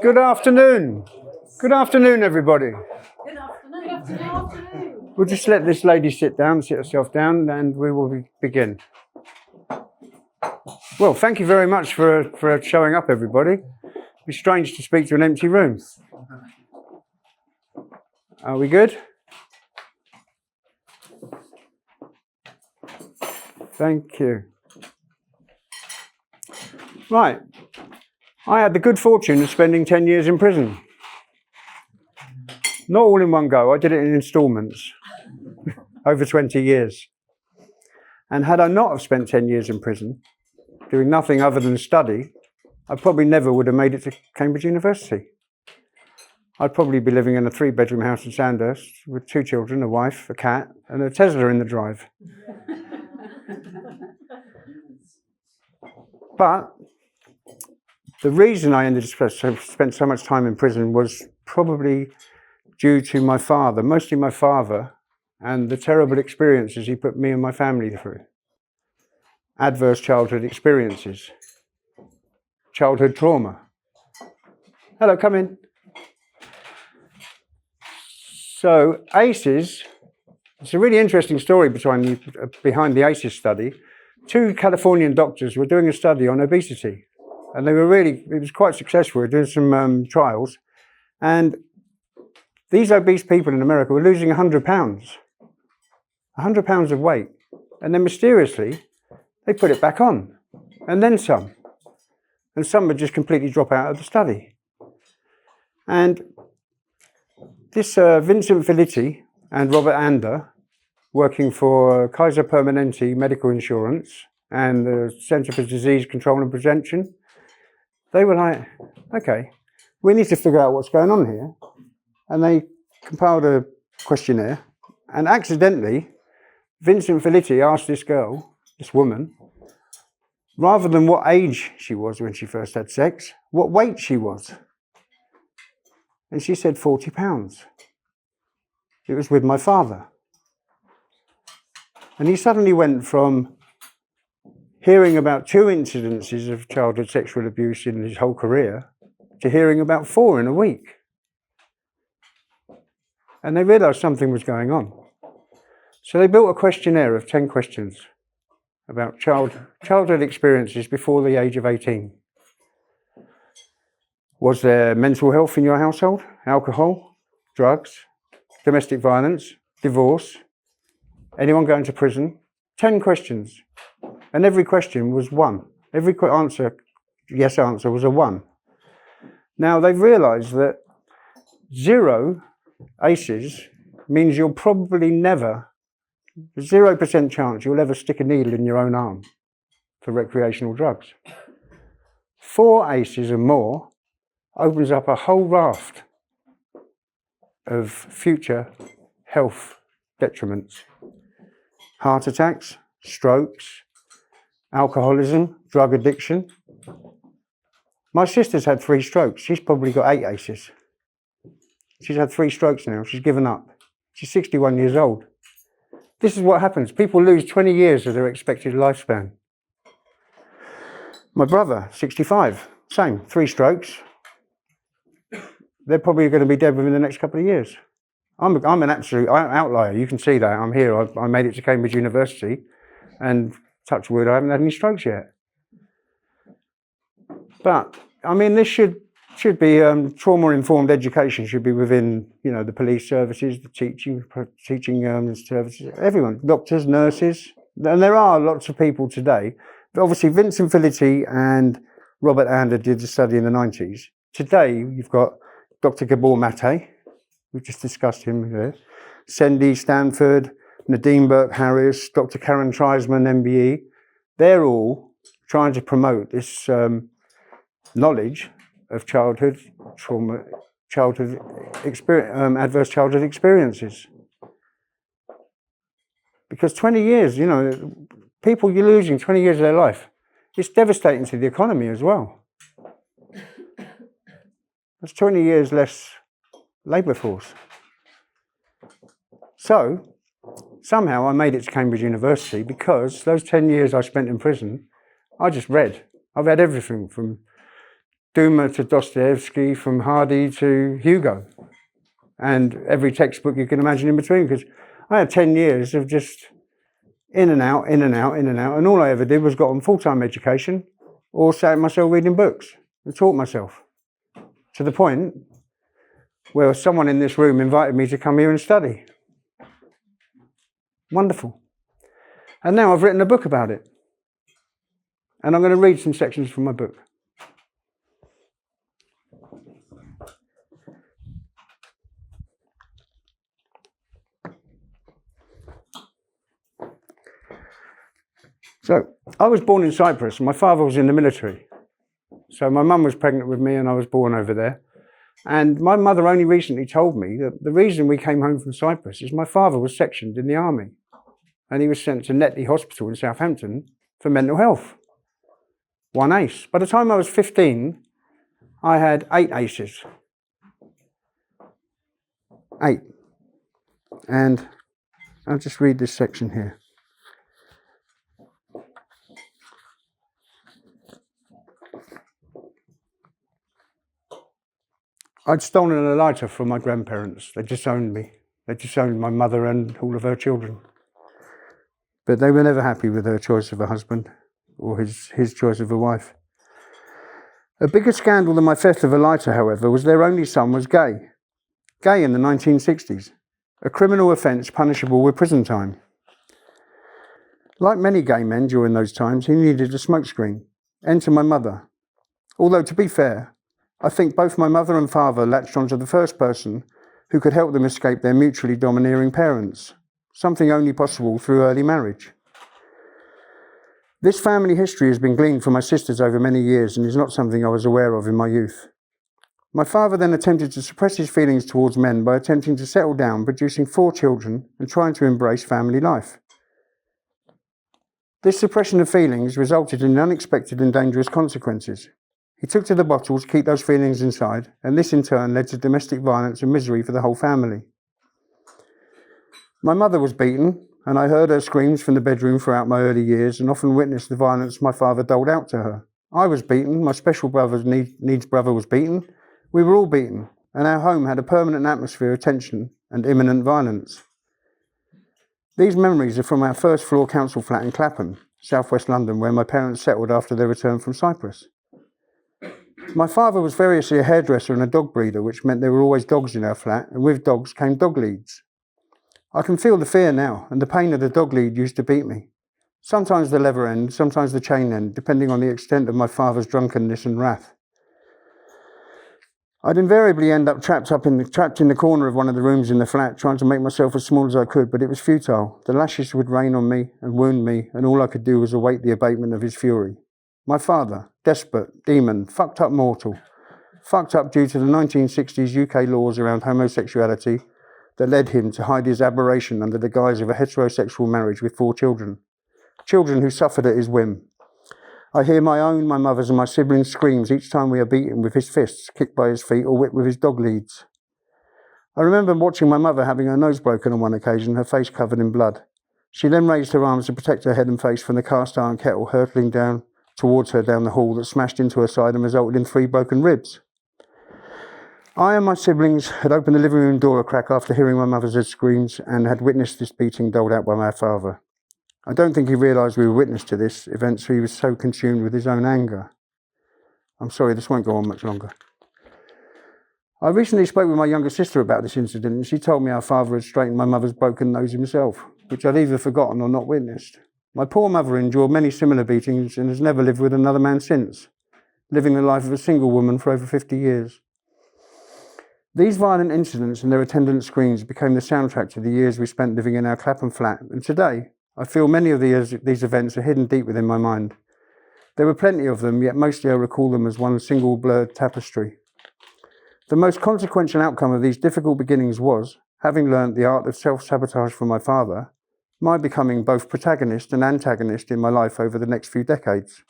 Good afternoon. Good afternoon, everybody. Good afternoon. We'll just let this lady sit herself down, and we will begin. Well, thank you very much for showing up, everybody. It'd be strange to speak to an empty room. Are we good? Thank you. Right. I had the good fortune of spending 10 years in prison. Not all in one go. I did it in instalments over 20 years. And had I not have spent 10 years in prison, doing nothing other than study, I probably never would have made it to Cambridge University. I'd probably be living in a 3-bedroom house in Sandhurst with 2 children, a wife, a cat, and a Tesla in the drive. But the reason I spent so much time in prison was probably due to my father, mostly my father, and the terrible experiences he put me and my family through. Adverse childhood experiences. Childhood trauma. Hello, come in. So, ACEs, it's a really interesting story behind the ACEs study. 2 Californian doctors were doing a study on obesity. And it was quite successful. They were doing some trials. And these obese people in America were losing 100 pounds. 100 pounds of weight. And then mysteriously, they put it back on. And then some. And some would just completely drop out of the study. And this Vincent Felitti and Robert Ander, working for Kaiser Permanente Medical Insurance and the Centre for Disease Control and Prevention, they were like, okay, we need to figure out what's going on here. And they compiled a questionnaire. And accidentally, Vincent Felitti asked this woman, rather than what age she was when she first had sex, what weight she was. And she said 40 pounds. It was with my father. And he suddenly went from hearing about 2 incidences of childhood sexual abuse in his whole career to hearing about 4 in a week. And they realised something was going on. So they built a questionnaire of 10 questions about childhood experiences before the age of 18. Was there mental health in your household? Alcohol? Drugs? Domestic violence? Divorce? Anyone going to prison? 10 questions. And every question was 1. Every yes answer was a 1. Now they've realised that 0 ACEs means you'll probably never, 0% chance you'll ever stick a needle in your own arm for recreational drugs. 4 ACEs and more opens up a whole raft of future health detriments. Heart attacks, strokes, alcoholism, drug addiction. My sister's had 3 strokes. She's probably got 8 ACEs. She's had 3 strokes now. She's given up. She's 61 years old. This is what happens. People lose 20 years of their expected lifespan. My brother, 65, same, 3 strokes. They're probably going to be dead within the next couple of years. I'm an absolute outlier. You can see that. I'm here. I made it to Cambridge University, and touch wood, I haven't had any strokes yet. But I mean, this should be trauma-informed education. Should be within the police services, the teaching services, everyone, doctors, nurses, and there are lots of people today. But obviously, Vincent Felitti and Robert Ander did the study in the 90s. Today, you've got Dr. Gabor Mate. We've just discussed him here. Sendy Stanford, Nadine Burke-Harris, Dr. Karen Treisman, MBE. They're all trying to promote this knowledge of childhood trauma, adverse childhood experiences. Because 20 years, people you're losing 20 years of their life. It's devastating to the economy as well. That's 20 years less labour force. So, somehow I made it to Cambridge University because those 10 years I spent in prison, I just read. I've read everything from Dumas to Dostoevsky, from Hardy to Hugo, and every textbook you can imagine in between, because I had 10 years of just in and out, in and out, in and out, and all I ever did was got on full-time education or sat myself reading books and taught myself, to the point where someone in this room invited me to come here and study. Wonderful. And now I've written a book about it. And I'm going to read some sections from my book. So, I was born in Cyprus, and my father was in the military. So my mum was pregnant with me and I was born over there. And my mother only recently told me that the reason we came home from Cyprus is my father was sectioned in the army. And he was sent to Netley Hospital in Southampton for mental health. 1 ace. By the time I was 15, I had 8 aces. 8. And I'll just read this section here. I'd stolen a lighter from my grandparents. They disowned me. They disowned my mother and all of her children. But they were never happy with her choice of a husband or his choice of a wife. A bigger scandal than my theft of a lighter, however, was their only son was gay. Gay in the 1960s. A criminal offence punishable with prison time. Like many gay men during those times, he needed a smokescreen. Enter my mother. Although, to be fair, I think both my mother and father latched onto the first person who could help them escape their mutually domineering parents, something only possible through early marriage. This family history has been gleaned from my sisters over many years and is not something I was aware of in my youth. My father then attempted to suppress his feelings towards men by attempting to settle down, producing 4 children and trying to embrace family life. This suppression of feelings resulted in unexpected and dangerous consequences. He took to the bottle to keep those feelings inside, and this in turn led to domestic violence and misery for the whole family. My mother was beaten, and I heard her screams from the bedroom throughout my early years and often witnessed the violence my father doled out to her. I was beaten, my special brother's needs brother was beaten, we were all beaten, and our home had a permanent atmosphere of tension and imminent violence. These memories are from our first floor council flat in Clapham, southwest London, where my parents settled after their return from Cyprus. My father was variously a hairdresser and a dog breeder, which meant there were always dogs in our flat, and with dogs came dog leads. I can feel the fear now, and the pain of the dog lead used to beat me. Sometimes the lever end, sometimes the chain end, depending on the extent of my father's drunkenness and wrath. I'd invariably end up trapped in the corner of one of the rooms in the flat, trying to make myself as small as I could, but it was futile. The lashes would rain on me and wound me, and all I could do was await the abatement of his fury. My father, despot, demon, fucked up mortal. Fucked up due to the 1960s UK laws around homosexuality that led him to hide his aberration under the guise of a heterosexual marriage with 4 children. Children who suffered at his whim. I hear my own, my mother's and my siblings' screams each time we are beaten with his fists, kicked by his feet or whipped with his dog leads. I remember watching my mother having her nose broken on one occasion, her face covered in blood. She then raised her arms to protect her head and face from the cast iron kettle hurtling down towards her down the hall that smashed into her side and resulted in 3 broken ribs. I and my siblings had opened the living room door a crack after hearing my mother's screams and had witnessed this beating doled out by my father. I don't think he realised we were witness to this event, so he was so consumed with his own anger. I'm sorry, this won't go on much longer. I recently spoke with my younger sister about this incident, and she told me our father had straightened my mother's broken nose himself, which I'd either forgotten or not witnessed. My poor mother endured many similar beatings and has never lived with another man since, living the life of a single woman for over 50 years. These violent incidents and their attendant screams became the soundtrack to the years we spent living in our Clapham flat, and today I feel many of these events are hidden deep within my mind. There were plenty of them, yet mostly I recall them as one single blurred tapestry. The most consequential outcome of these difficult beginnings was, having learnt the art of self-sabotage from my father, my becoming both protagonist and antagonist in my life over the next few decades.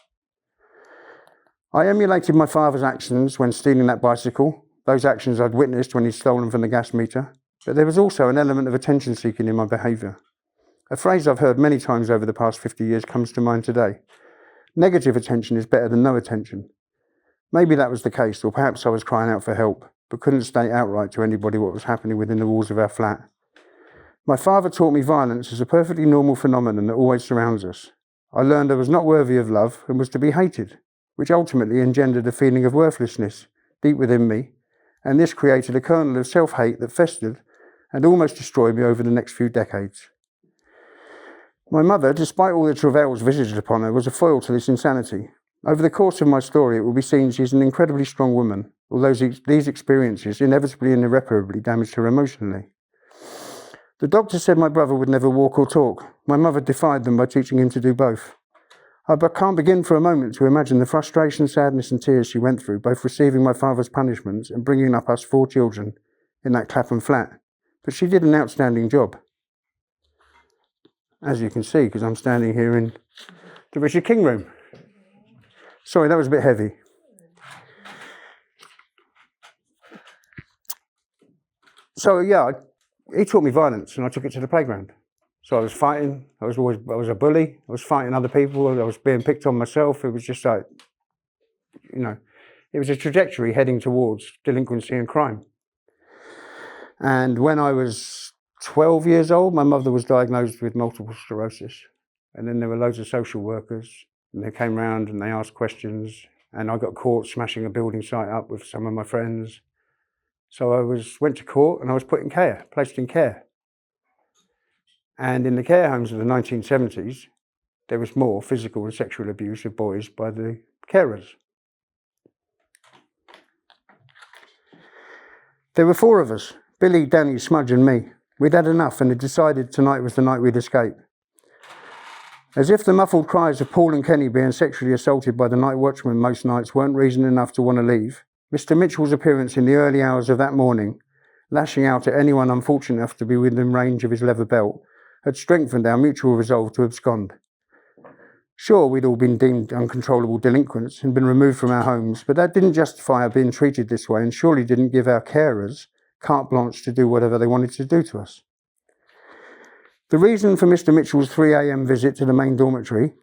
I emulated my father's actions when stealing that bicycle, those actions I'd witnessed when he'd stolen from the gas meter, but there was also an element of attention seeking in my behaviour. A phrase I've heard many times over the past 50 years comes to mind today. Negative attention is better than no attention. Maybe that was the case, or perhaps I was crying out for help, but couldn't state outright to anybody what was happening within the walls of our flat. My father taught me violence is a perfectly normal phenomenon that always surrounds us. I learned I was not worthy of love and was to be hated, which ultimately engendered a feeling of worthlessness deep within me, and this created a kernel of self-hate that festered and almost destroyed me over the next few decades. My mother, despite all the travails visited upon her, was a foil to this insanity. Over the course of my story, it will be seen she is an incredibly strong woman, although these experiences inevitably and irreparably damaged her emotionally. The doctor said my brother would never walk or talk. My mother defied them by teaching him to do both. I can't begin for a moment to imagine the frustration, sadness and tears she went through, both receiving my father's punishments and bringing up us 4 children in that Clapham flat. But she did an outstanding job. As you can see, because I'm standing here in the Richard King room. Sorry, that was a bit heavy. So yeah, he taught me violence and I took it to the playground. So I was fighting, I was a bully, I was fighting other people, I was being picked on myself. It was just like, it was a trajectory heading towards delinquency and crime. And when I was 12 years old, my mother was diagnosed with multiple sclerosis. And then there were loads of social workers and they came round and they asked questions and I got caught smashing a building site up with some of my friends. So I went to court and I was placed in care. And in the care homes of the 1970s, there was more physical and sexual abuse of boys by the carers. There were 4 of us, Billy, Danny, Smudge and me. We'd had enough and had decided tonight was the night we'd escape. As if the muffled cries of Paul and Kenny being sexually assaulted by the night watchman most nights weren't reason enough to want to leave, Mr. Mitchell's appearance in the early hours of that morning, lashing out at anyone unfortunate enough to be within range of his leather belt, had strengthened our mutual resolve to abscond. Sure, we'd all been deemed uncontrollable delinquents and been removed from our homes, but that didn't justify our being treated this way and surely didn't give our carers carte blanche to do whatever they wanted to do to us. The reason for Mr. Mitchell's 3 a.m. visit to the main dormitory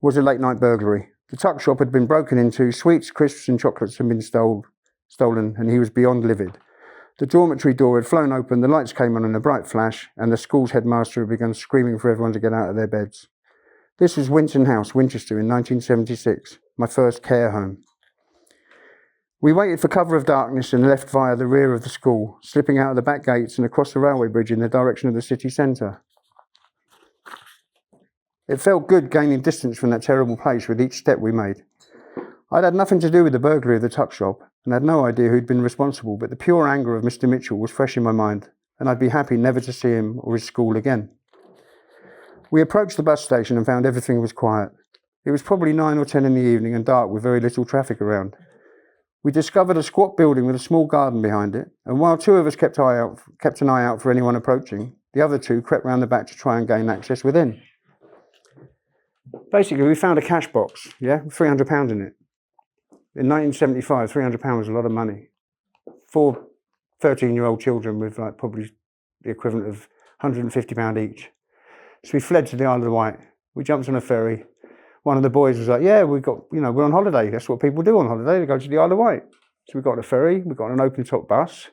was a late night burglary. The tuck shop had been broken into, sweets, crisps and chocolates had been stolen and he was beyond livid. The dormitory door had flown open, the lights came on in a bright flash, and the school's headmaster had begun screaming for everyone to get out of their beds. This was Winton House, Winchester, in 1976, my first care home. We waited for cover of darkness and left via the rear of the school, slipping out of the back gates and across the railway bridge in the direction of the city centre. It felt good gaining distance from that terrible place with each step we made. I'd had nothing to do with the burglary of the tuck shop, and had no idea who'd been responsible, but the pure anger of Mr. Mitchell was fresh in my mind, and I'd be happy never to see him or his school again. We approached the bus station and found everything was quiet. It was probably 9 or 10 in the evening and dark with very little traffic around. We discovered a squat building with a small garden behind it, and while 2 of us kept an eye out for anyone approaching, the other 2 crept round the back to try and gain access within. Basically, we found a cash box, with £300 in it. In 1975, £300 was a lot of money. 4 13-year-old children with probably the equivalent of £150 each. So we fled to the Isle of Wight. We jumped on a ferry. One of the boys was like, yeah, we're on holiday. That's what people do on holiday. They go to the Isle of Wight. So we got on a ferry, we got on an open top bus,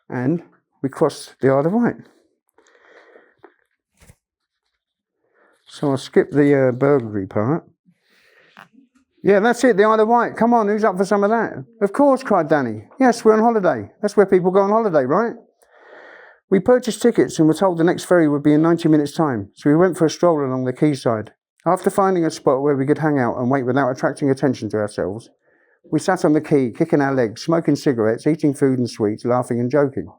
and we crossed the Isle of Wight. So I'll skip the burglary part. Yeah, that's it, the Isle of Wight. Come on, who's up for some of that? Of course, cried Danny. Yes, we're on holiday. That's where people go on holiday, right? We purchased tickets and were told the next ferry would be in 90 minutes' time, so we went for a stroll along the quayside. After finding a spot where we could hang out and wait without attracting attention to ourselves, we sat on the quay, kicking our legs, smoking cigarettes, eating food and sweets, laughing and joking.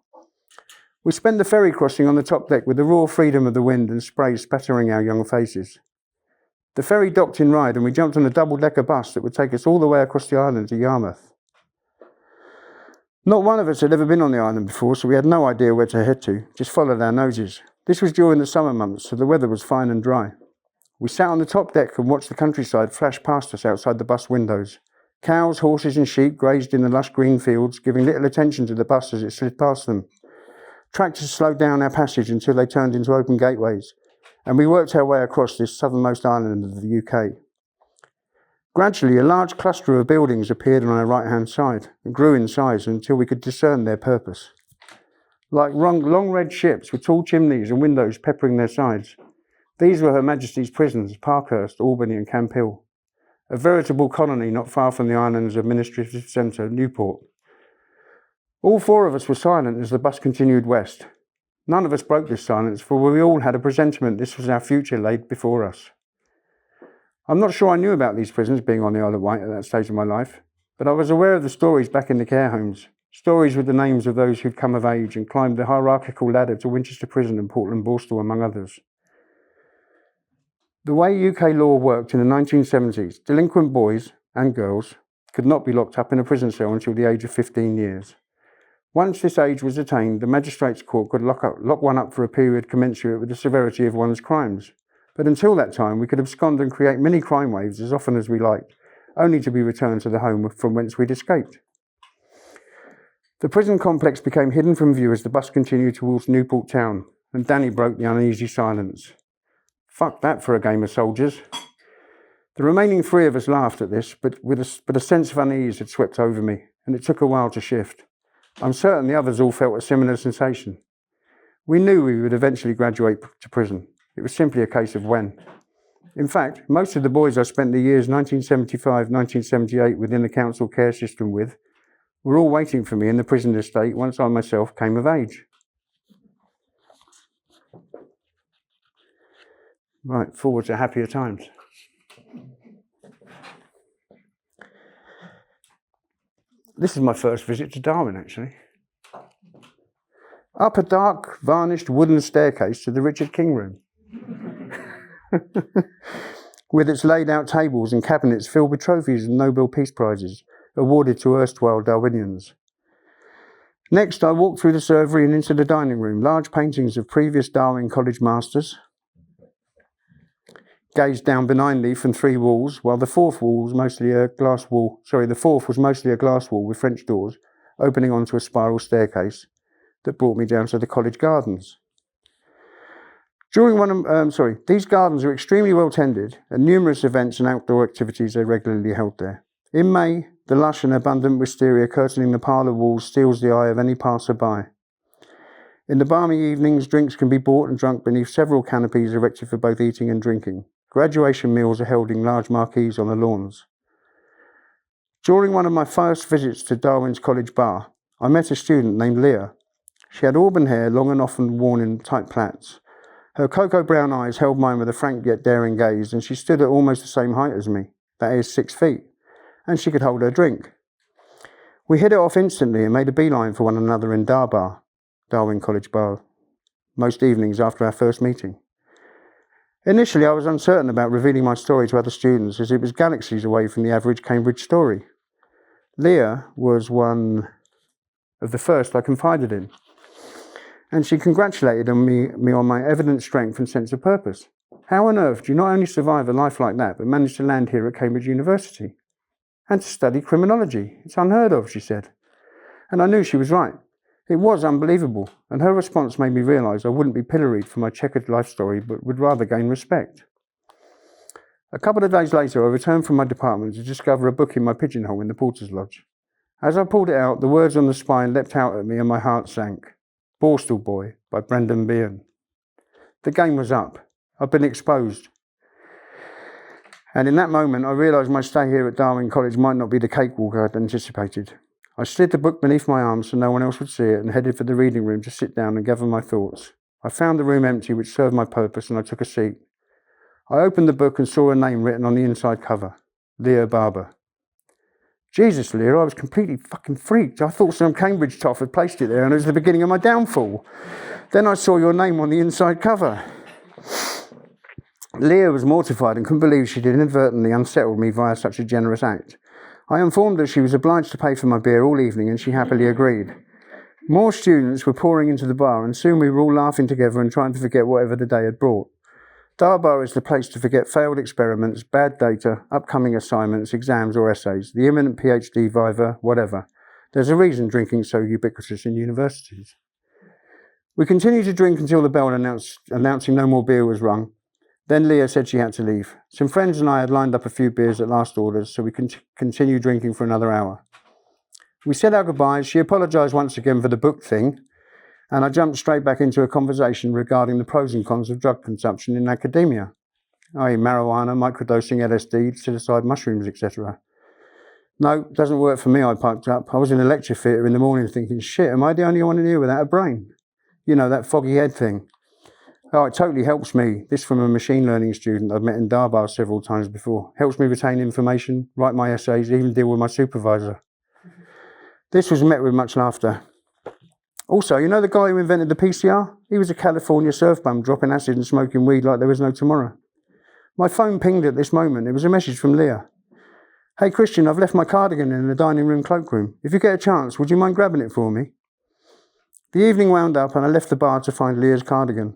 We spent the ferry crossing on the top deck with the raw freedom of the wind and spray spattering our young faces. The ferry docked in Ryde and we jumped on a double-decker bus that would take us all the way across the island to Yarmouth. Not one of us had ever been on the island before, so we had no idea where to head to, just followed our noses. This was during the summer months, so the weather was fine and dry. We sat on the top deck and watched the countryside flash past us outside the bus windows, Cows, horses and sheep grazed in the lush green fields, giving little attention to the bus as it slid past them. Tractors slowed down our passage until they turned into open gateways, and we worked our way across this southernmost island of the UK. Gradually, a large cluster of buildings appeared on our right-hand side and grew in size until we could discern their purpose. Like long red ships with tall chimneys and windows peppering their sides, these were Her Majesty's prisons, Parkhurst, Albany and Camp Hill, a veritable colony not far from the island's administrative centre, Newport. All four of us were silent as the bus continued west. None of us broke this silence, for we all had a presentiment this was our future laid before us. I'm not sure I knew about these prisons being on the Isle of Wight at that stage of my life, but I was aware of the stories back in the care homes, stories with the names of those who'd come of age and climbed the hierarchical ladder to Winchester Prison and Portland Borstal, among others. The way UK law worked in the 1970s, delinquent boys and girls could not be locked up in a prison cell until the age of 15 years. Once this age was attained, the magistrates' court could lock one up for a period commensurate with the severity of one's crimes. But until that time, we could abscond and create mini crime waves as often as we liked, only to be returned to the home from whence we'd escaped. The prison complex became hidden from view as the bus continued towards Newport town, and Danny broke the uneasy silence. Fuck that for a game of soldiers. The remaining three of us laughed at this, but a sense of unease had swept over me, and it took a while to shift. I'm certain the others all felt a similar sensation. We knew we would eventually graduate to prison. It was simply a case of when. In fact, most of the boys I spent the years 1975-1978 within the council care system with were all waiting for me in the prison estate once I myself came of age. Right, forward to happier times. This is my first visit to Darwin, actually. Up a dark, varnished wooden staircase to the Richard King room, with its laid-out tables and cabinets filled with trophies and Nobel Peace Prizes awarded to erstwhile Darwinians. Next, I walked through the servery and into the dining room. Large paintings of previous Darwin College masters gazed down benignly from three walls, while the fourth was mostly a glass wall with French doors opening onto a spiral staircase that brought me down to the college gardens. These gardens are extremely well tended, and numerous events and outdoor activities are regularly held there. In May, the lush and abundant wisteria curtaining the parlour walls steals the eye of any passer-by. In the balmy evenings, drinks can be bought and drunk beneath several canopies erected for both eating and drinking. Graduation meals are held in large marquees on the lawns. During one of my first visits to Darwin's College bar, I met a student named Leah. She had auburn hair, long and often worn in tight plaits. Her cocoa brown eyes held mine with a frank yet daring gaze, and she stood at almost the same height as me, that is 6 feet, and she could hold her drink. We hit it off instantly and made a beeline for one another in Darwin College bar, most evenings after our first meeting. Initially, I was uncertain about revealing my story to other students, as it was galaxies away from the average Cambridge story. Leah was one of the first I confided in, and she congratulated me on my evident strength and sense of purpose. How on earth do you not only survive a life like that, but manage to land here at Cambridge University? And to study criminology? It's unheard of, she said. And I knew she was right. It was unbelievable, and her response made me realise I wouldn't be pilloried for my checkered life story, but would rather gain respect. A couple of days later, I returned from my department to discover a book in my pigeonhole in the porter's lodge. As I pulled it out, the words on the spine leapt out at me and my heart sank. Borstal Boy by Brendan Behan. The game was up. I'd been exposed. And in that moment, I realised my stay here at Darwin College might not be the cakewalk I'd anticipated. I slid the book beneath my arm so no one else would see it and headed for the reading room to sit down and gather my thoughts. I found the room empty, which served my purpose, and I took a seat. I opened the book and saw a name written on the inside cover, Leah Barber. Jesus, Leah, I was completely fucking freaked. I thought some Cambridge toff had placed it there and it was the beginning of my downfall. Then I saw your name on the inside cover. Leah was mortified and couldn't believe she'd inadvertently unsettled me via such a generous act. I informed her she was obliged to pay for my beer all evening, and she happily agreed. More students were pouring into the bar, and soon we were all laughing together and trying to forget whatever the day had brought. Darbar is the place to forget failed experiments, bad data, upcoming assignments, exams or essays, the imminent PhD viva, whatever. There's a reason drinking's so ubiquitous in universities. We continued to drink until the bell announcing no more beer was rung. Then Leah said she had to leave. Some friends and I had lined up a few beers at last orders, so we continued drinking for another hour. We said our goodbyes. She apologised once again for the book thing, and I jumped straight back into a conversation regarding the pros and cons of drug consumption in academia, i.e. marijuana, microdosing, LSD, psilocybin, mushrooms, etc. No, doesn't work for me, I piped up. I was in a lecture theatre in the morning thinking, shit, am I the only one in here without a brain? You know, that foggy head thing. Oh, it totally helps me. This from a machine learning student I've met in Darbar several times before. Helps me retain information, write my essays, even deal with my supervisor. This was met with much laughter. Also, you know the guy who invented the PCR? He was a California surf bum dropping acid and smoking weed like there was no tomorrow. My phone pinged at this moment. It was a message from Leah. Hey Christian, I've left my cardigan in the dining room cloakroom. If you get a chance, would you mind grabbing it for me? The evening wound up and I left the bar to find Leah's cardigan.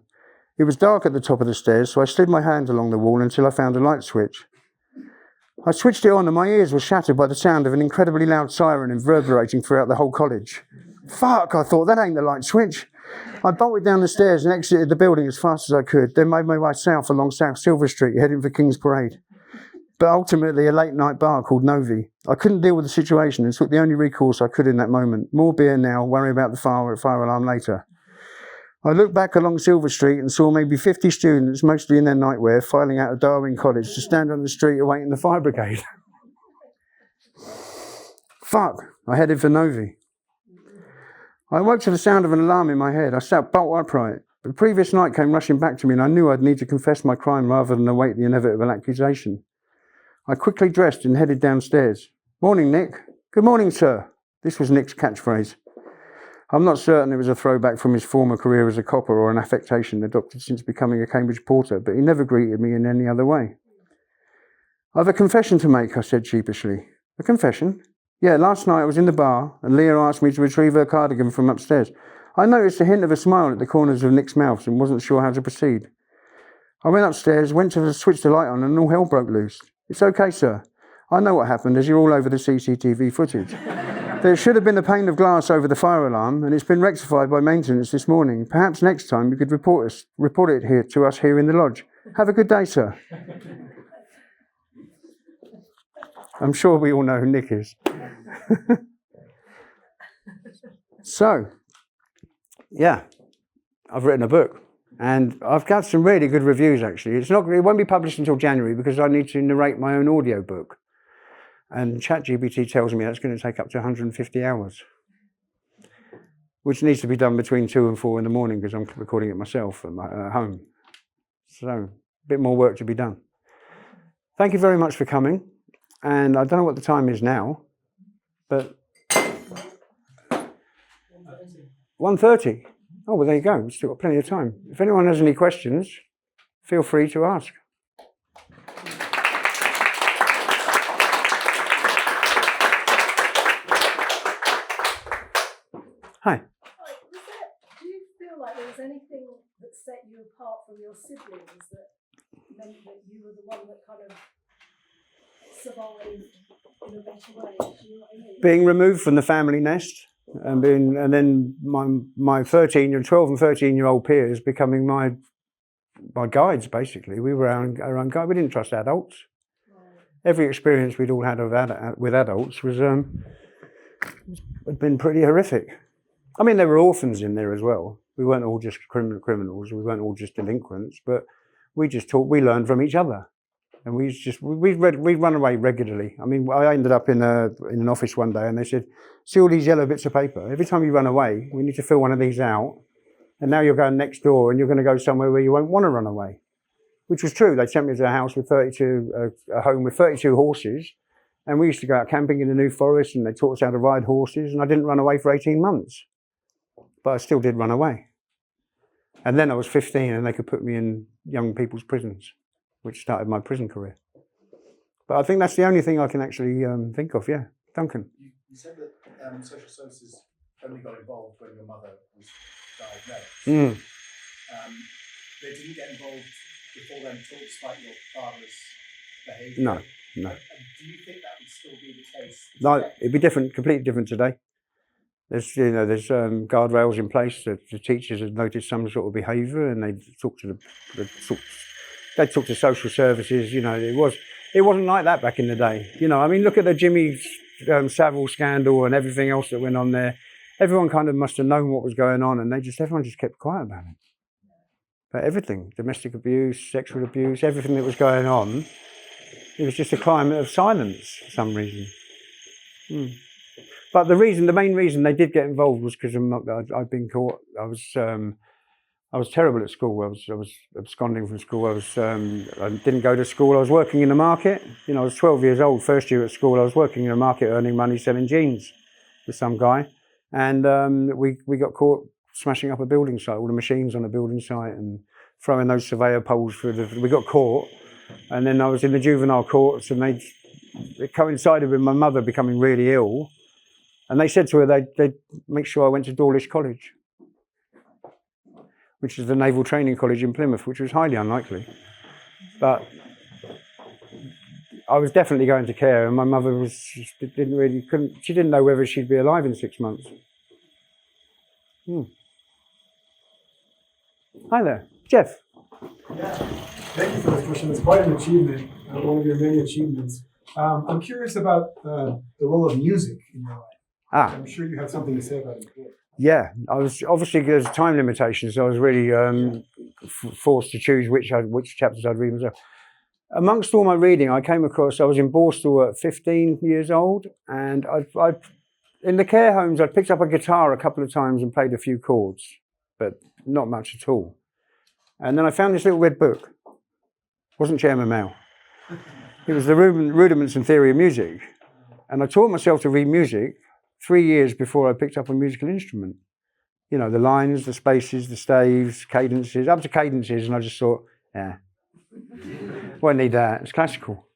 It was dark at the top of the stairs, so I slid my hand along the wall until I found a light switch. I switched it on and my ears were shattered by the sound of an incredibly loud siren reverberating throughout the whole college. Fuck, I thought, that ain't the light switch. I bolted down the stairs and exited the building as fast as I could, then made my way south along South Silver Street, heading for King's Parade. But ultimately a late night bar called Novi. I couldn't deal with the situation and took the only recourse I could in that moment. More beer now, worry about the fire alarm later. I looked back along Silver Street and saw maybe 50 students, mostly in their nightwear, filing out of Darwin College to stand on the street awaiting the fire brigade. Fuck, I headed for Novi. I woke to the sound of an alarm in my head. I sat bolt upright. The previous night came rushing back to me and I knew I'd need to confess my crime rather than await the inevitable accusation. I quickly dressed and headed downstairs. Morning, Nick. Good morning, sir. This was Nick's catchphrase. I'm not certain it was a throwback from his former career as a copper or an affectation adopted since becoming a Cambridge porter, but he never greeted me in any other way. I've a confession to make, I said sheepishly. A confession? Yeah, last night I was in the bar and Leah asked me to retrieve her cardigan from upstairs. I noticed a hint of a smile at the corners of Nick's mouth and wasn't sure how to proceed. I went upstairs, went to switch the light on and all hell broke loose. It's okay, sir. I know what happened as you're all over the CCTV footage. There should have been a pane of glass over the fire alarm and it's been rectified by maintenance this morning. Perhaps next time you could report it here to us here in the lodge. Have a good day, sir. I'm sure we all know who Nick is. So, yeah, I've written a book and I've got some really good reviews actually. It won't be published until January because I need to narrate my own audio book. And ChatGPT tells me that's going to take up to 150 hours, which needs to be done between 2 and 4 in the morning because I'm recording it myself at home. So, a bit more work to be done. Thank you very much for coming. And I don't know what the time is now, but 1:30. Oh, well, there you go. We've still got plenty of time. If anyone has any questions, feel free to ask. Hi. Do you feel like there was anything that set you apart from your siblings that meant that you were the one that kind of survived in a better way? Do you know what I mean? Being removed from the family nest and then my 12 and 13-year-old peers becoming my guides, basically. We were our own guide. We didn't trust adults. Every experience we'd all had with adults had been pretty horrific. I mean, there were orphans in there as well. We weren't all just criminals. We weren't all just delinquents, but we learned from each other. And we'd run away regularly. I mean, I ended up in an office one day and they said, see all these yellow bits of paper? Every time you run away, we need to fill one of these out. And now you're going next door and you're going to go somewhere where you won't want to run away. Which was true. They sent me to a house with a home with 32 horses. And we used to go out camping in the New Forest and they taught us how to ride horses. And I didn't run away for 18 months. But I still did run away. And then I was 15 and they could put me in young people's prisons, which started my prison career. But I think that's the only thing I can actually think of, yeah. Duncan. You said that social services only got involved when your mother was diagnosed. They didn't get involved before then at all, despite your father's behaviour? No. And do you think that would still be the case? No, today? it'd be different, completely different today. There's guardrails in place. The teachers have noticed some sort of behaviour, and they talk to they talk to social services. It wasn't like that back in the day. I mean, look at the Jimmy Savile scandal and everything else that went on there. Everyone kind of must have known what was going on, and everyone just kept quiet about it. But everything, domestic abuse, sexual abuse, everything that was going on, it was just a climate of silence for some reason. But the main reason they did get involved was because I'd been caught. I was terrible at school. I was absconding from school. I didn't go to school. I was working in the market. I was 12 years old, first year at school. I was working in the market, earning money, selling jeans with some guy, and we got caught smashing up a building site, all the machines on a building site, and throwing those surveyor poles through we got caught, and then I was in the juvenile courts, and it coincided with my mother becoming really ill. And they said to her they'd make sure I went to Darwin College, which is the naval training college in Plymouth, which was highly unlikely. But I was definitely going to care, and my mother she didn't know whether she'd be alive in 6 months. Hi there, Jeff. Yeah, thank you for this question. It's quite an achievement, one of your many achievements. I'm curious about the role of music in your life. I'm sure you have something to say about it. Yeah, I was obviously there's time limitations, so I was really forced to choose which chapters I'd read myself. Amongst all my reading, I was in Borstal at 15 years old, and I in the care homes I'd picked up a guitar a couple of times and played a few chords, but not much at all. And then I found this little red book. It wasn't Chairman Mao. It was the Rudiments and Theory of Music, and I taught myself to read music 3 years before I picked up a musical instrument. The lines, the spaces, the staves, cadences, up to cadences, and I just thought, won't need that, it's classical.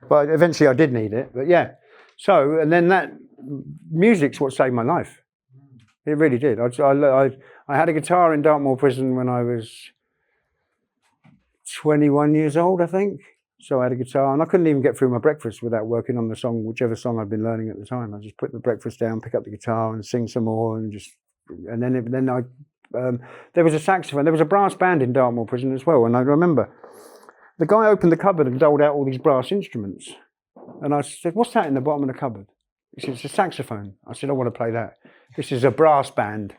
But eventually I did need it, but yeah. So, and then that music's what saved my life. It really did. I had a guitar in Dartmoor prison when I was 21 years old, I think. So I had a guitar, and I couldn't even get through my breakfast without working on the song, whichever song I'd been learning at the time. I just put the breakfast down, pick up the guitar, and sing some more, and then there was a saxophone. There was a brass band in Dartmoor prison as well, and I remember the guy opened the cupboard and doled out all these brass instruments, and I said, "What's that in the bottom of the cupboard?" He said, "It's a saxophone." I said, "I want to play that. This is a brass band."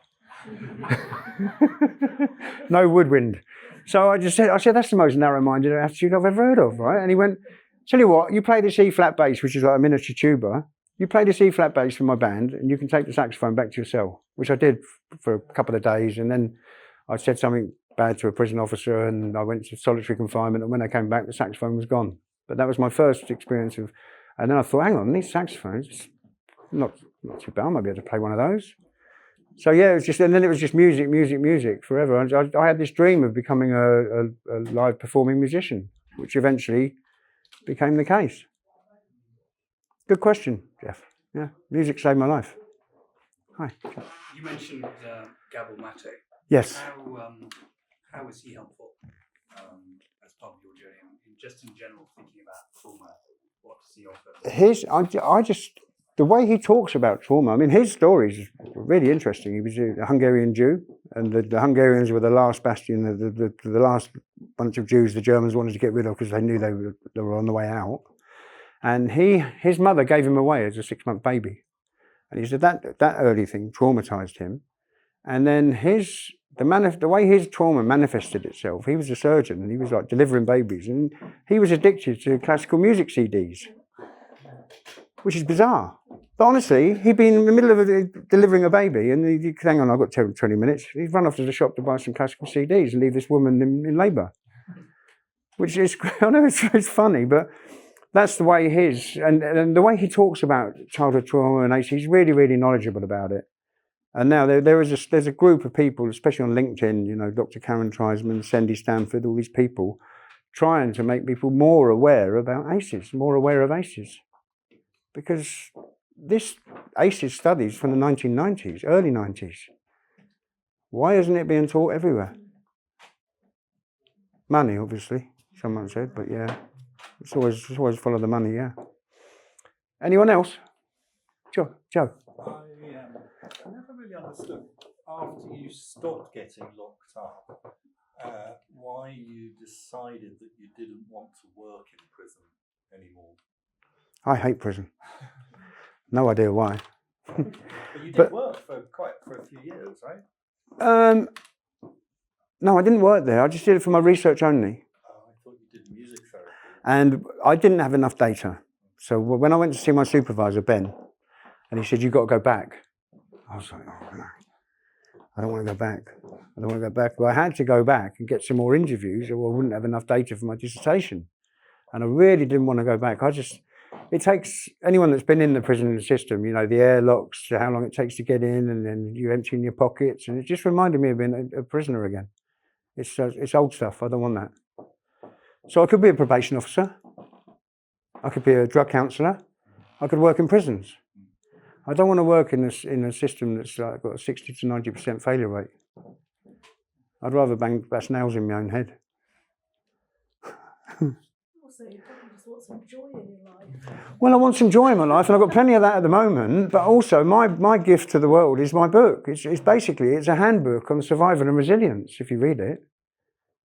No woodwind. So I said, "That's the most narrow-minded attitude I've ever heard of," right? And he went, "Tell you what, you play this E-flat bass, which is like a miniature tuba. You play this E-flat bass for my band, and you can take the saxophone back to your cell," which I did for a couple of days. And then I said something bad to a prison officer, and I went to solitary confinement. And when I came back, the saxophone was gone. But that was my first experience of. And then I thought, hang on, these saxophones, not too bad. I might be able to play one of those. So yeah, and then it was just music forever. I had this dream of becoming a live performing musician, which eventually became the case. Good question, Jeff. Yeah, music saved my life. Hi. You mentioned Gabor Mate. Yes. How was he helpful as part of your journey? Just in general, thinking about trauma, what does he offer? The way he talks about trauma, I mean, his story is really interesting. He was a Hungarian Jew, and the Hungarians were the last bastion, the last bunch of Jews the Germans wanted to get rid of because they knew they were on the way out. And his mother gave him away as a 6-month baby. And he said that early thing traumatized him. And then the way his trauma manifested itself, he was a surgeon, and he was like delivering babies, and he was addicted to classical music CDs, which is bizarre. But honestly, he'd been in the middle of delivering a baby, and he'd hang on, I've got 20 minutes. He'd run off to the shop to buy some classical CDs and leave this woman in labour. Which is, I know it's funny, but that's the way and the way he talks about childhood trauma and AIDS, he's really, really knowledgeable about it. And now there's a group of people, especially on LinkedIn, Dr. Karen Treisman, Sandy Stanford, all these people, trying to make people more aware about ACEs, more aware of ACEs. Because this ACEs studies from the 1990s, early 90s. Why isn't it being taught everywhere? Money, obviously. someone said, but yeah, it's always follow the money, yeah. Anyone else? Joe. I never really understood after you stopped getting locked up why you decided that you didn't want to work in prison anymore. I hate prison. No idea why. But you did work for a few years, right? No, I didn't work there. I just did it for my research only. Oh, I thought you did music therapy. And I didn't have enough data. So when I went to see my supervisor, Ben, and he said, "You've got to go back." I was like, "Oh, no. I don't want to go back. I don't want to go back." Well, I had to go back and get some more interviews, or I wouldn't have enough data for my dissertation. And I really didn't want to go back. It takes anyone that's been in the prison system, you know, the airlocks, how long it takes to get in, and then you empty in your pockets. And it just reminded me of being a prisoner again. It's old stuff. I don't want that. So I could be a probation officer. I could be a drug counsellor. I could work in prisons. I don't want to work in a system that's got a 60 to 90% failure rate. I'd rather bash nails in my own head. Also, you probably just want some joy in your life. Well, I want some joy in my life, and I've got plenty of that at the moment. But also, my gift to the world is my book. It's basically a handbook on survival and resilience. If you read it,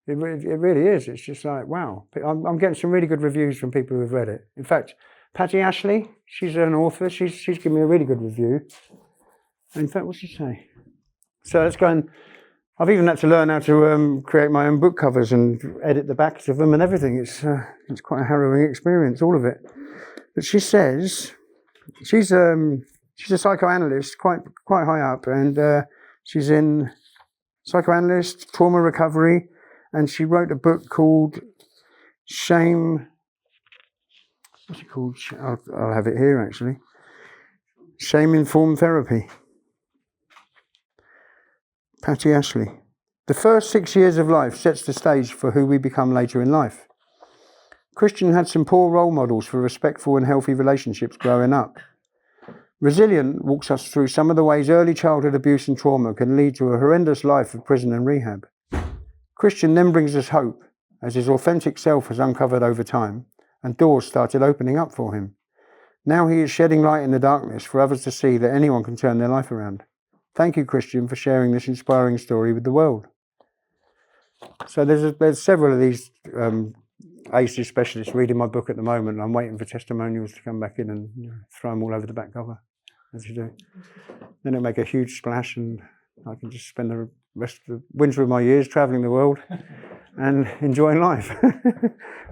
it really is. It's just like, wow. I'm getting some really good reviews from people who've read it. In fact, Patty Ashley, she's an author. She's given me a really good review. In fact, what's she say? So let's go and. I've even had to learn how to create my own book covers and edit the backs of them and everything. It's quite a harrowing experience, all of it. But she says she's a psychoanalyst, quite high up, and she's in psychoanalyst, trauma recovery, and she wrote a book called Shame. What's it called? I'll have it here actually. Shame Informed Therapy. Patty Ashley. The first 6 years of life sets the stage for who we become later in life. Christian had some poor role models for respectful and healthy relationships growing up. Resilient walks us through some of the ways early childhood abuse and trauma can lead to a horrendous life of prison and rehab. Christian then brings us hope, as his authentic self has uncovered over time, and doors started opening up for him. Now he is shedding light in the darkness for others to see that anyone can turn their life around. Thank you, Christian, for sharing this inspiring story with the world. So there's several of these ACEs specialists reading my book at the moment. I'm waiting for testimonials to come back in and throw them all over the back cover, as you do. Then it'll make a huge splash, and I can just spend the rest of the winter of my years travelling the world and enjoying life.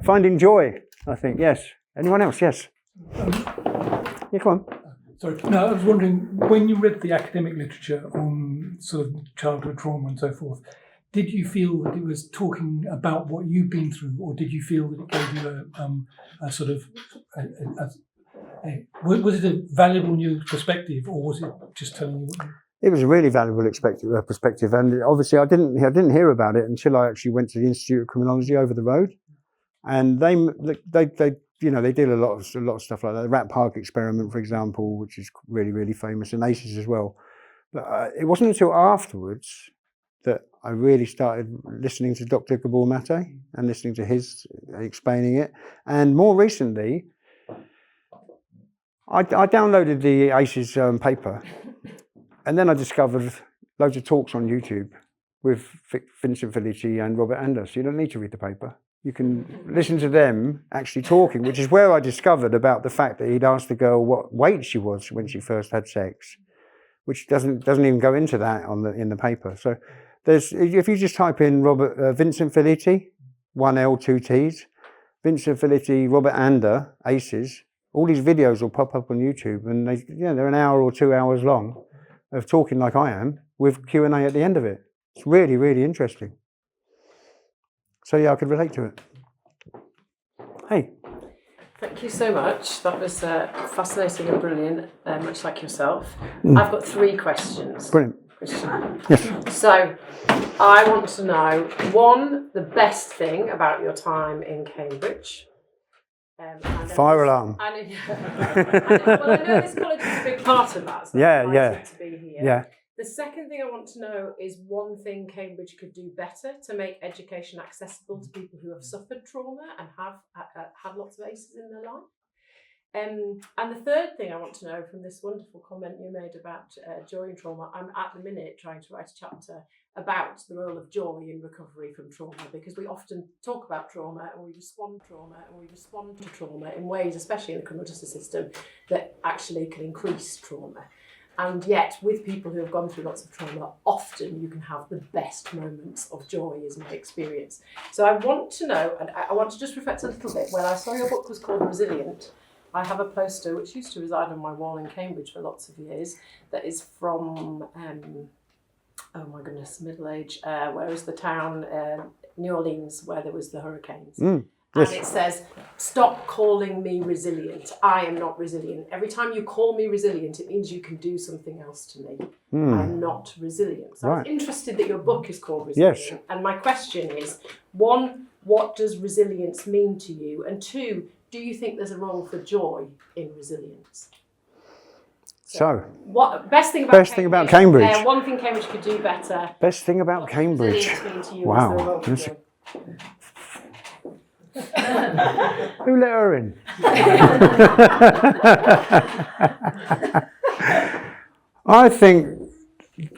Finding joy, I think. Yes. Anyone else? Yes. Yeah, come on. Sorry, no, I was wondering, when you read the academic literature on sort of childhood trauma and so forth, did you feel that it was talking about what you've been through, or did you feel that it gave you a sort of, was it a valuable new perspective, or was it just telling you what you... It was a really valuable perspective, and obviously I didn't hear about it until I actually went to the Institute of Criminology over the road, and they deal a lot of stuff like that. The Rat Park experiment, for example, which is really, really famous, and ACEs as well. But it wasn't until afterwards that I really started listening to Dr. Gabor Mate and listening to his explaining it. And more recently, I downloaded the ACEs paper, and then I discovered loads of talks on YouTube with Vincent Felici and Robert Anders. You don't need to read the paper. You can listen to them actually talking, which is where I discovered about the fact that he'd asked the girl what weight she was when she first had sex, which doesn't even go into that in the paper. So if you just type in Vincent Felici, 1 L 2 T's, Vincent Felici, Robert Ander, ACEs, all these videos will pop up on YouTube, and they're an hour or 2 hours long of talking like I am with Q&A at the end of it. It's really, really interesting. So yeah, I could relate to it. Hey. Thank you so much. That was fascinating and brilliant, much like yourself. I've got 3 questions. Brilliant. Christian. Yes. So I want to know, 1, the best thing about your time in Cambridge. Fire alarm. Well, I know this college is a big part of that. So Yeah. to be here. Yeah. The second thing I want to know is one thing Cambridge could do better to make education accessible to people who have suffered trauma and have had lots of ACEs in their life. And the third thing I want to know from this wonderful comment you made about joy and trauma, I'm at the minute trying to write a chapter about the role of joy in recovery from trauma, because we often talk about trauma and we respond to trauma in ways, especially in the criminal justice system, that actually can increase trauma. And yet, with people who have gone through lots of trauma, often you can have the best moments of joy, is my experience. So I want to know, and I want to just reflect a little bit, when I saw your book was called Resilient, I have a poster which used to reside on my wall in Cambridge for lots of years, that is from, oh my goodness, middle age, where is the town, New Orleans, where there was the hurricanes. Yes. And it says, stop calling me resilient. I am not resilient. Every time you call me resilient, it means you can do something else to me. I'm not resilient. So I was interested that your book is called Resilient. Yes. And my question is, one, what does resilience mean to you? And two, do you think there's a role for joy in resilience? So, what best thing about Cambridge? One thing Cambridge could do better. Best thing about What Cambridge. does resilience mean to you? Wow. Is there a role for That's- joy? Who let her in? I think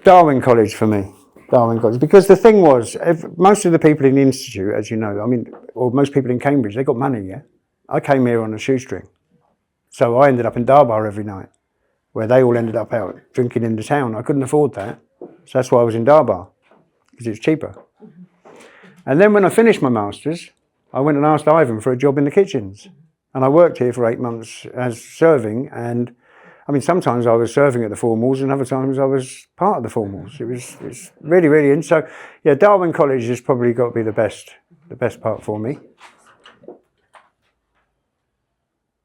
Darwin College for me. Darwin College. Because the thing was, most of the people in the institute, as you know, I mean, or most people in Cambridge, they got money, yeah? I came here on a shoestring. So I ended up in Darbar every night, where they all ended up out drinking in the town. I couldn't afford that. So that's why I was in Darbar, because it's cheaper. And then when I finished my masters, I went and asked Ivan for a job in the kitchens. And I worked here for 8 months as serving. And I mean, sometimes I was serving at the formals and other times I was part of the formals. It's really, really, and so, yeah, Darwin College has probably got to be the best part for me.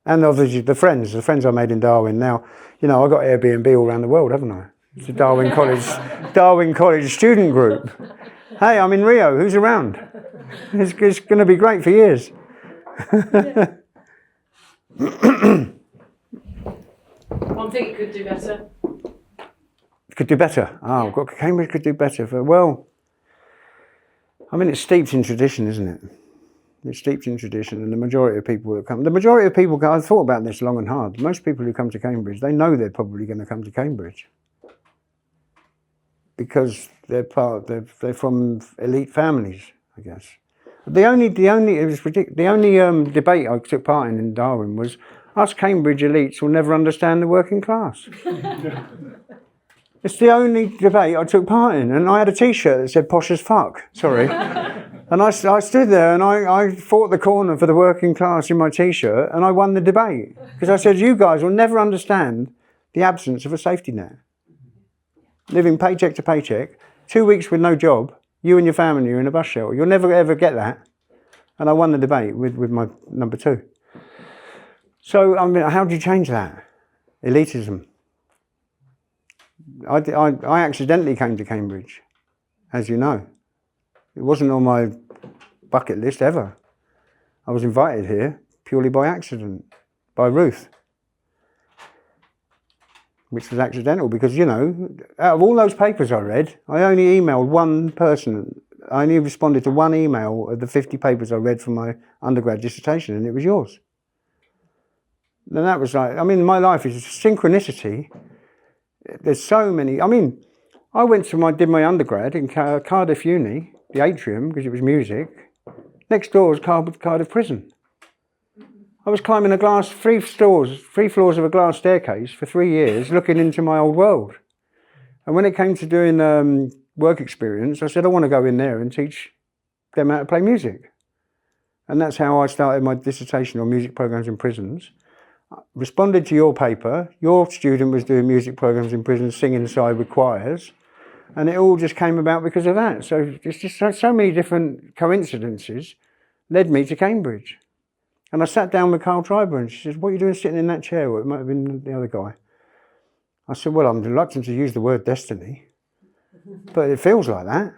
And obviously the friends I made in Darwin. Now, you know, I got Airbnb all around the world, haven't I? It's a Darwin College student group. Hey, I'm in Rio, who's around? It's going to be great for years. One thing it could do better. Could do better. Oh, yeah. Cambridge could do better. Well, I mean, it's steeped in tradition, isn't it? It's steeped in tradition, and the majority of people that come, I've thought about this long and hard. Most people who come to Cambridge, they know they're probably going to come to Cambridge because they're from elite families, I guess. The only debate I took part in Darwin was, us Cambridge elites will never understand the working class. It's the only debate I took part in, and I had a T-shirt that said "posh as fuck." Sorry, and I stood there and I fought the corner for the working class in my T-shirt, and I won the debate because I said, "You guys will never understand the absence of a safety net. Living paycheck to paycheck, 2 weeks with no job, you and your family are in a bus shelter. You'll never ever get that." And I won the debate with my number 2. So, I mean, how do you change that? Elitism. I accidentally came to Cambridge, as you know. It wasn't on my bucket list ever. I was invited here purely by accident, by Ruth. Which was accidental because, you know, out of all those papers I read, I only emailed one person. I only responded to one email of the 50 papers I read from my undergrad dissertation, and it was yours. And that was like, I mean, my life is synchronicity. There's so many. I mean, I did my undergrad in Cardiff Uni, the atrium, because it was music. Next door was Cardiff Prison. I was climbing three floors of a glass staircase for 3 years, looking into my old world. And when it came to doing work experience, I said, I want to go in there and teach them how to play music. And that's how I started my dissertation on music programs in prisons. I responded to your paper. Your student was doing music programs in prisons, singing side with choirs. And it all just came about because of that. So it's just so many different coincidences led me to Cambridge. And I sat down with Carl Triber and she says, "What are you doing sitting in that chair?" Well, it might have been the other guy. I said, "Well, I'm reluctant to use the word destiny, but it feels like that."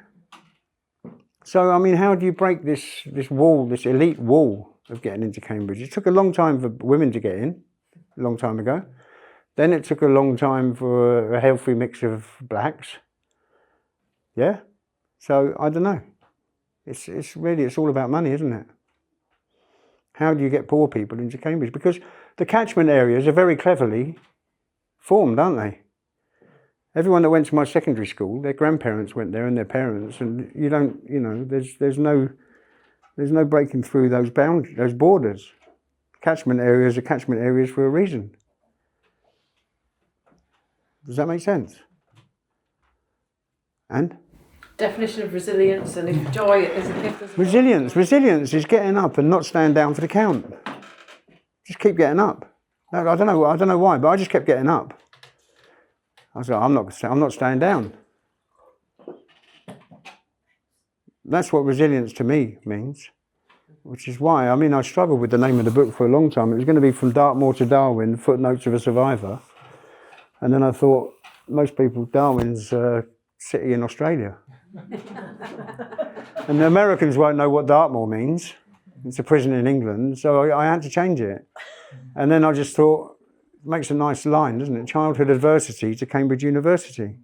So, I mean, how do you break this wall, this elite wall of getting into Cambridge? It took a long time for women to get in, a long time ago. Then it took a long time for a healthy mix of blacks. Yeah? So, I don't know. It's really, it's all about money, isn't it? How do you get poor people into Cambridge? Because the catchment areas are very cleverly formed, aren't they? Everyone that went to my secondary school, their grandparents went there and their parents, and you don't, you know, there's no breaking through those those borders. Catchment areas are catchment areas for a reason. Does that make sense? And? Definition of resilience, and if joy is a gift. Resilience is getting up and not staying down for the count. Just keep getting up. No, I don't know why, but I just kept getting up. I was like, I'm not staying down. That's what resilience to me means, which is why, I mean, I struggled with the name of the book for a long time. It was going to be From Dartmoor to Darwin, Footnotes of a Survivor. And then I thought, most people, Darwin's a city in Australia. And the Americans won't know what Dartmoor means. It's a prison in England, so I had to change it. And then I just thought, it makes a nice line, doesn't it? Childhood adversity to Cambridge University.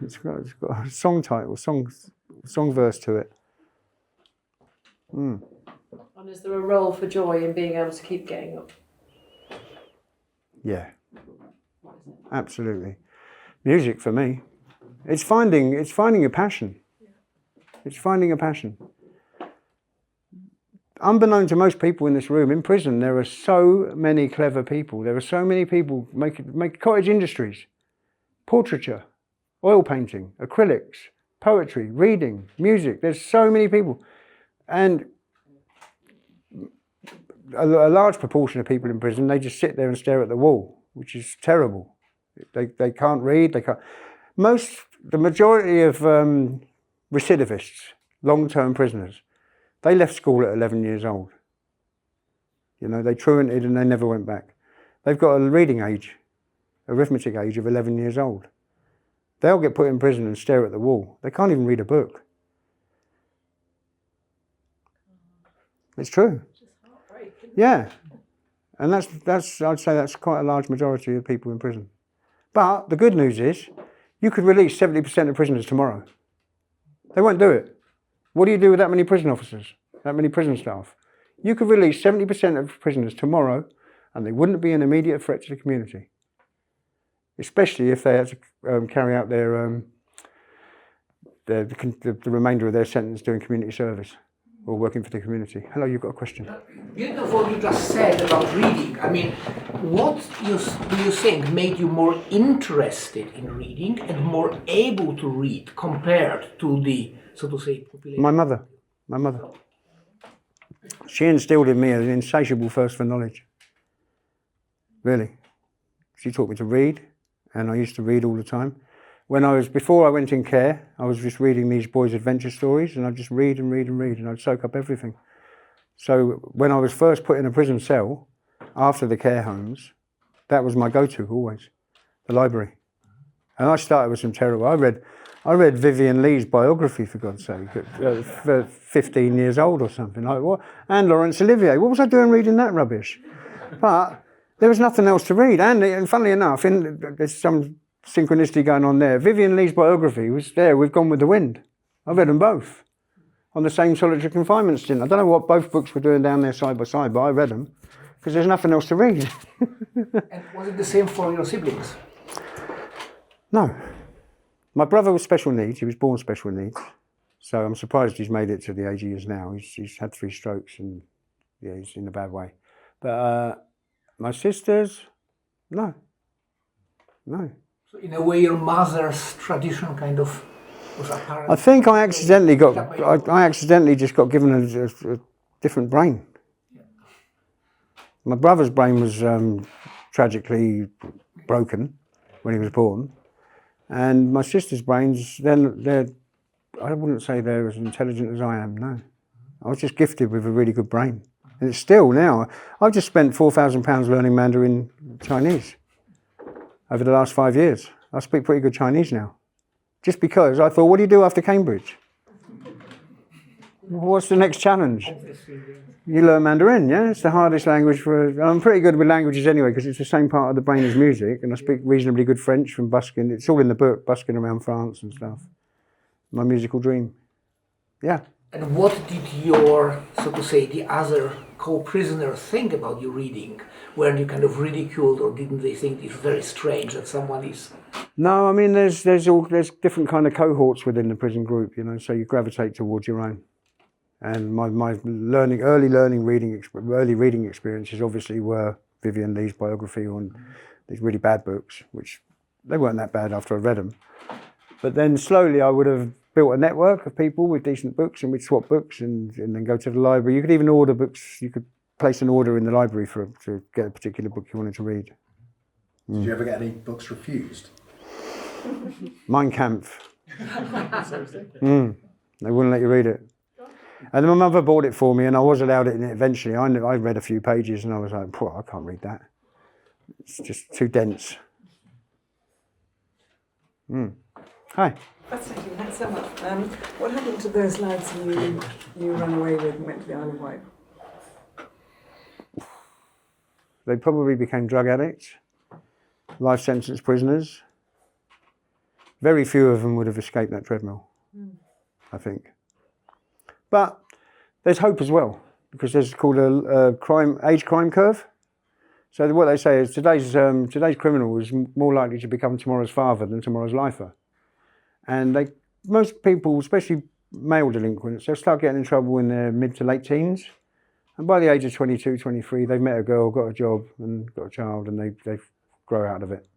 It's got a song title, song verse to it. And is there a role for joy in being able to keep getting up? Yeah, absolutely. Music for me. It's finding a passion. It's finding a passion. Unbeknown to most people in this room, in prison, there are so many clever people. There are so many people make cottage industries, portraiture, oil painting, acrylics, poetry, reading, music. There's so many people. And a large proportion of people in prison, they just sit there and stare at the wall, which is terrible. They can't read, they can't. The majority of recidivists, long-term prisoners, they left school at 11 years old. You know, they truanted and they never went back. They've got a reading age, arithmetic age of 11 years old. They'll get put in prison and stare at the wall. They can't even read a book. It's true. Yeah. And that's I'd say that's quite a large majority of people in prison. But the good news is, you could release 70% of prisoners tomorrow. They won't do it. What do you do with that many prison officers, that many prison staff? You could release 70% of prisoners tomorrow and they wouldn't be an immediate threat to the community. Especially if they had to carry out the remainder of their sentence doing community service or working for the community. Hello, you've got a question. Building on what you just said about reading, I mean, what do you think made you more interested in reading and more able to read compared to the, so to say, population? My mother. She instilled in me an insatiable thirst for knowledge. Really. She taught me to read, and I used to read all the time. Before I went in care, I was just reading these boys' adventure stories, and I'd just read and read and read, and I'd soak up everything. So when I was first put in a prison cell, after the care homes, that was my go-to always, the library. And I started with some terrible, I read Vivian Lee's biography, for God's sake, at 15 years old or something like what? And Laurence Olivier. What was I doing reading that rubbish? But there was nothing else to read. And funnily enough, there's some synchronicity going on there. Vivian Lee's biography was there with Gone with the Wind. I read them both on the same solitary confinement stint. I don't know what both books were doing down there side by side, but I read them because there's nothing else to read. And was it the same for your siblings? No. My brother was special needs. He was born special needs. So I'm surprised he's made it to the age he is now. He's had 3 strokes and yeah, he's in a bad way. But my sisters, no. So in a way, your mother's tradition kind of was apparent. I think I accidentally just got given a different brain. My brother's brain was tragically broken when he was born. And my sister's brains, I wouldn't say they're as intelligent as I am, no. I was just gifted with a really good brain. And it's still now. I've just spent £4,000 learning Mandarin Chinese over the last 5 years. I speak pretty good Chinese now. Just because I thought, what do you do after Cambridge? What's the next challenge? You learn Mandarin, yeah? It's the hardest language for... I'm pretty good with languages anyway, because it's the same part of the brain as music, and I speak reasonably good French from busking. It's all in the book, busking around France and stuff. My musical dream. Yeah. And what did your, so to say, the other co-prisoners think about your reading? Weren't you kind of ridiculed, or didn't they think it's very strange that someone is... No, I mean, there's different kind of cohorts within the prison group, you know, so you gravitate towards your own. And my early reading experiences obviously were Vivian Lee's biography on these really bad books, which they weren't that bad after I read them. But then slowly I would have built a network of people with decent books, and we'd swap books and then go to the library. You could even order books. You could place an order in the library to get a particular book you wanted to read. Did you ever get any books refused? Mein Kampf. They wouldn't let you read it. And then my mother bought it for me, and I was allowed it eventually. I read a few pages and I was like, I can't read that. It's just too dense. Hi. Fascinating, thanks so much. What happened to those lads you ran away with and went to the Isle of Wight? They probably became drug addicts, life sentence prisoners. Very few of them would have escaped that treadmill, I think. But there's hope as well, because there's called a age crime curve. So what they say is today's criminal is more likely to become tomorrow's father than tomorrow's lifer. And most people, especially male delinquents, they'll start getting in trouble in their mid to late teens. And by the age of 22, 23, they've met a girl, got a job and got a child, and they grow out of it.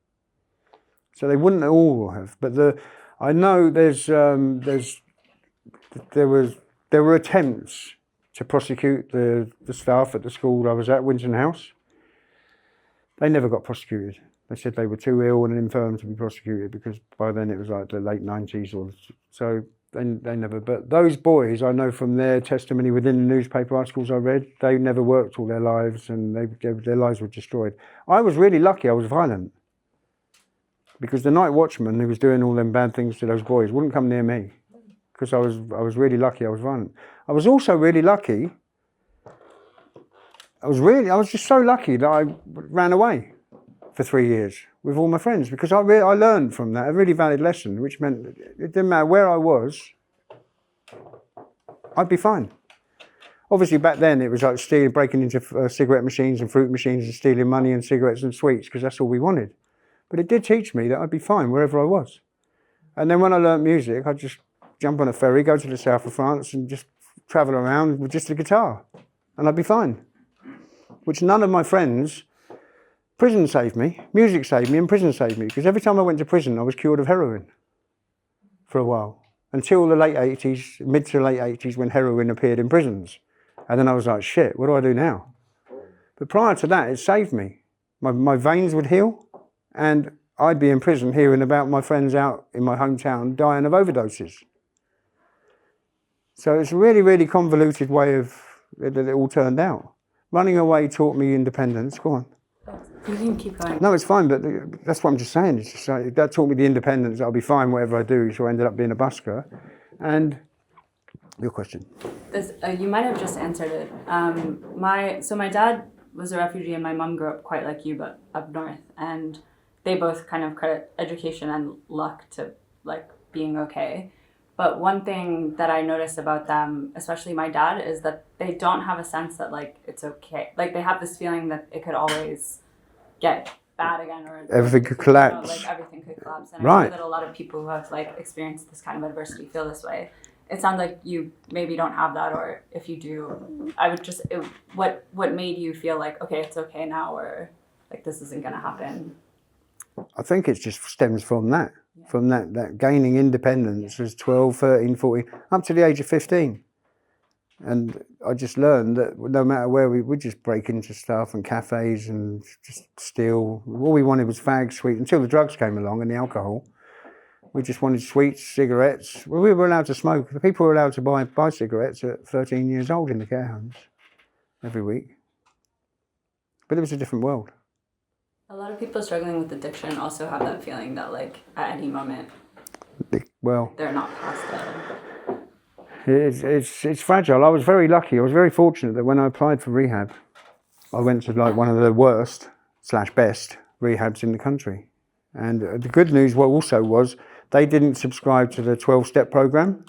So they wouldn't all have. But I know there were attempts to prosecute the staff at the school I was at, Winton House. They never got prosecuted. They said they were too ill and infirm to be prosecuted, because by then it was like the late 90s or so. They never. But those boys, I know from their testimony within the newspaper articles I read, they never worked all their lives, and their lives were destroyed. I was really lucky I was violent, because the night watchman who was doing all them bad things to those boys wouldn't come near me, because I was really lucky I was violent. I was also really lucky. I was just so lucky that I ran away for 3 years with all my friends, because I learned from that a really valid lesson, which meant it didn't matter where I was, I'd be fine. Obviously back then it was like breaking into cigarette machines and fruit machines and stealing money and cigarettes and sweets, because that's all we wanted. But it did teach me that I'd be fine wherever I was. And then when I learnt music, I'd just jump on a ferry, go to the south of France and just travel around with just a guitar, and I'd be fine. Which none of my friends... Prison saved me, music saved me, and prison saved me, because every time I went to prison I was cured of heroin for a while, until the late 80s, mid to late 80s, when heroin appeared in prisons. And then I was like, shit, what do I do now? But prior to that, it saved me. My veins would heal, and I'd be in prison hearing about my friends out in my hometown dying of overdoses. So it's a really, really convoluted way of that it all turned out. Running away taught me independence. Go on. You can keep going. No, it's fine, but that's what I'm just saying. It's just like, that taught me the independence. I'll be fine whatever I do. So I ended up being a busker. And your question? You might have just answered it. My dad was a refugee, and my mum grew up quite like you, but up north. And they both kind of credit education and luck to like being okay. But one thing that I noticed about them, especially my dad, is that they don't have a sense that like it's okay. Like they have this feeling that it could always get bad again, or everything could collapse. Like everything could collapse. And Right. I know that a lot of people who have like experienced this kind of adversity feel this way. It sounds like you maybe don't have that, or if you do, I would just what made you feel like, okay, it's okay now, or like this isn't going to happen? I think it just stems from that. From that gaining independence as 12, 13, 14, up to the age of 15. And I just learned that no matter where we would just break into stuff and cafes and just steal. All we wanted was fags, sweets, until the drugs came along and the alcohol. We just wanted sweets, cigarettes. Well, we were allowed to smoke. The people were allowed to buy cigarettes at 13 years old in the care homes every week. But it was a different world. A lot of people struggling with addiction also have that feeling that like at any moment, Well, they're not past it. it's fragile. I was very lucky. I was very fortunate that when I applied for rehab, I went to like one of the worst / best rehabs in the country. And the good news was they didn't subscribe to the 12-step program.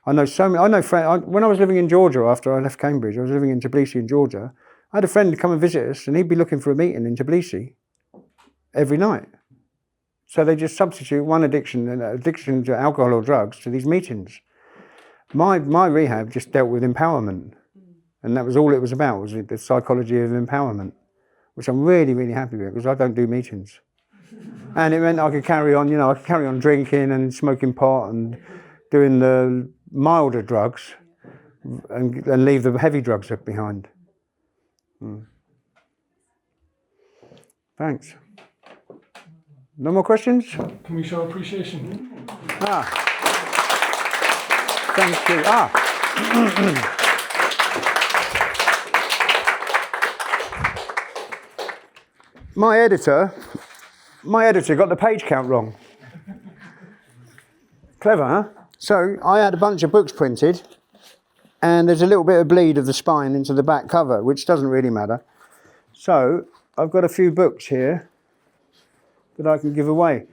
I know when I was living in Georgia after I left Cambridge, I was living in Tbilisi in Georgia. I had a friend come and visit us, and he'd be looking for a meeting in Tbilisi every night. So they just substitute one addiction to alcohol or drugs to these meetings. My rehab just dealt with empowerment, and that was all it was about, was the psychology of empowerment, which I'm really, really happy with, because I don't do meetings. And it meant I could carry on drinking and smoking pot and doing the milder drugs and leave the heavy drugs behind. Thanks. No more questions? Can we show appreciation? Thank you. My editor got the page count wrong. Clever, huh? So I had a bunch of books printed, and there's a little bit of bleed of the spine into the back cover, which doesn't really matter. So I've got a few books here that I can give away.